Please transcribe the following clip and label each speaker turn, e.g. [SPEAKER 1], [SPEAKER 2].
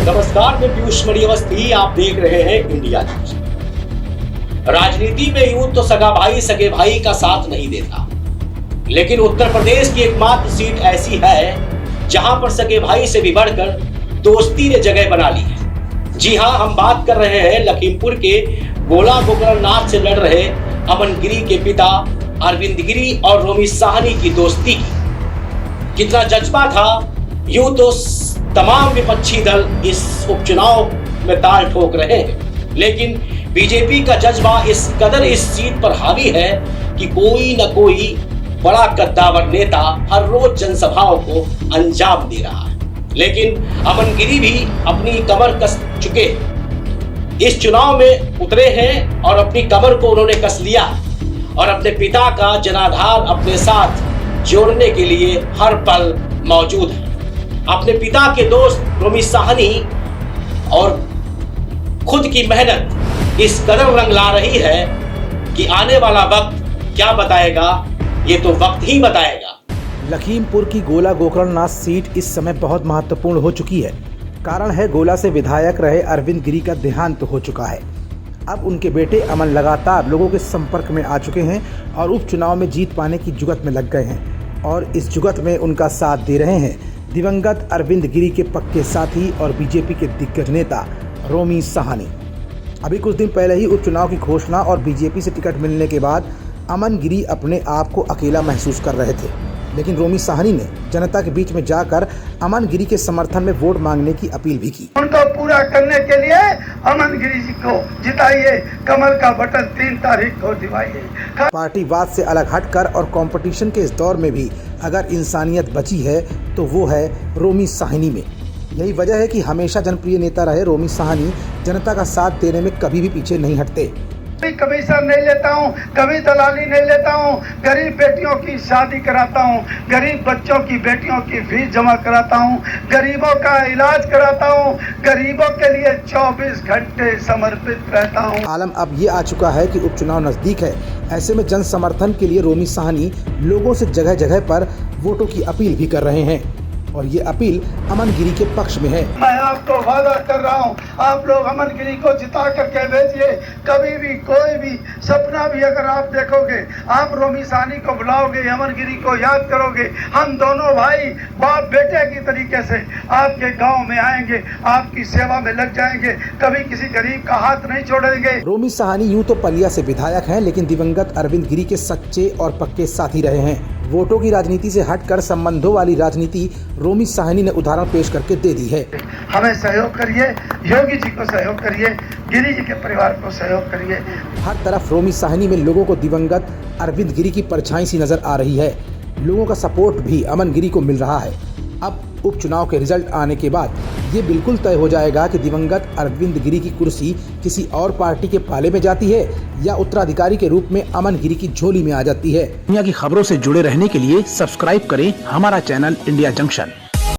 [SPEAKER 1] नमस्कार, मैं पीयूष मणि अवस्थी। आप देख रहे हैं इंडिया न्यूज। राजनीति में यूं तो सगा भाई सगे भाई का साथ नहीं देता, लेकिन उत्तर प्रदेश की एकमात्र सीट ऐसी है जहां पर सगे भाई से भी बढ़कर दोस्ती ने जगह बना ली है। जी हां, हम बात कर रहे हैं लखीमपुर के गोला गोकरणनाथ से लड़ रहे अमन गिरी के पिता अरविंद गिरी और रोमी साहनी की दोस्ती की। कितना जज्बा था, यूं तो तमाम विपक्षी दल इस उपचुनाव में ताल ठोक रहे हैं, लेकिन बीजेपी का जज्बा इस कदर इस सीट पर हावी है कि कोई न कोई बड़ा कद्दावर नेता हर रोज जनसभाओं को अंजाम दे रहा है। लेकिन अमन गिरी भी अपनी कमर कस चुके, इस चुनाव में उतरे हैं और अपनी कमर को उन्होंने कस लिया और अपने पिता का जनाधार अपने साथ जोड़ने के लिए हर पल मौजूद है। अपने पिता के दोस्त रोमी साहनी और खुद की मेहनत इस कदर रंग ला रही है कि आने वाला वक्त क्या बताएगा, ये तो वक्त ही बताएगा।
[SPEAKER 2] लखीमपुर की गोला गोकरणनाथ सीट इस समय बहुत महत्वपूर्ण हो चुकी है। कारण है, गोला से विधायक रहे अरविंद गिरी का देहांत हो चुका है। अब उनके बेटे अमन लगातार लोगों के संपर्क में आ चुके हैं और उपचुनाव में जीत पाने की जुगत में लग गए हैं और इस जुगत में उनका साथ दे रहे हैं दिवंगत अरविंद गिरी के पक्के साथी और बीजेपी के दिग्गज नेता रोमी साहनी। अभी कुछ दिन पहले ही उपचुनाव की घोषणा और बीजेपी से टिकट मिलने के बाद अमन गिरी अपने आप को अकेला महसूस कर रहे थे, लेकिन रोमी साहनी ने जनता के बीच में जाकर अमन गिरी के समर्थन में वोट मांगने की अपील भी की।
[SPEAKER 3] उनको पूरा करने के लिए अमन गिरी जी को जिताइए, कमल का बटन 3 तारीख को दबाइए।
[SPEAKER 2] पार्टीवाद से अलग हटकर और कंपटीशन के इस दौर में भी अगर इंसानियत बची है तो वो है रोमी साहनी में। यही वजह है कि हमेशा जनप्रिय नेता रहे रोमी साहनी जनता का साथ देने में कभी भी पीछे नहीं हटते।
[SPEAKER 3] कभी कमीशन नहीं लेता हूँ, कभी दलाली नहीं लेता हूँ, गरीब बेटियों की शादी कराता हूँ, गरीब बच्चों की बेटियों की फीस जमा कराता हूँ, गरीबों का इलाज कराता हूँ, गरीबों के लिए 24 घंटे समर्पित रहता हूँ।
[SPEAKER 2] आलम अब ये आ चुका है कि उपचुनाव नजदीक है। ऐसे में जन समर्थन के लिए रोमी साहनी लोगों से जगह जगह पर वोटों की अपील भी कर रहे हैं और ये अपील अमन गिरी के पक्ष में है।
[SPEAKER 3] मैं आपको वादा कर रहा हूँ, आप लोग अमन गिरी को जिता करके भेजिए। कभी भी कोई भी सपना भी अगर आप देखोगे, आप रोमी साहनी को बुलाओगे, अमन गिरी को याद करोगे, हम दोनों भाई बाप बेटे की तरीके से आपके गांव में आएंगे, आपकी सेवा में लग जाएंगे, कभी किसी गरीब का हाथ नहीं छोड़ेंगे।
[SPEAKER 2] रोमी साहनी यूं तो पलिया से विधायक हैं, लेकिन दिवंगत अरविंद गिरी के सच्चे और पक्के साथी रहे हैं। वोटों की राजनीति से हटकर संबंधों वाली राजनीति रोमी साहनी ने उदाहरण पेश करके दे दी है।
[SPEAKER 3] हमें सहयोग करिए, योगी जी को सहयोग करिए, गिरी जी के परिवार को सहयोग करिए।
[SPEAKER 2] हर तरफ रोमी साहनी में लोगों को दिवंगत अरविंद गिरी की परछाई सी नजर आ रही है। लोगों का सपोर्ट भी अमन गिरी को मिल रहा है। अब उपचुनाव के रिजल्ट आने के बाद ये बिल्कुल तय हो जाएगा कि दिवंगत अरविंद गिरी की कुर्सी किसी और पार्टी के पाले में जाती है या उत्तराधिकारी के रूप में अमन गिरी की झोली में आ जाती है। दुनिया की खबरों से जुड़े रहने के लिए सब्सक्राइब करें हमारा चैनल इंडिया जंक्शन।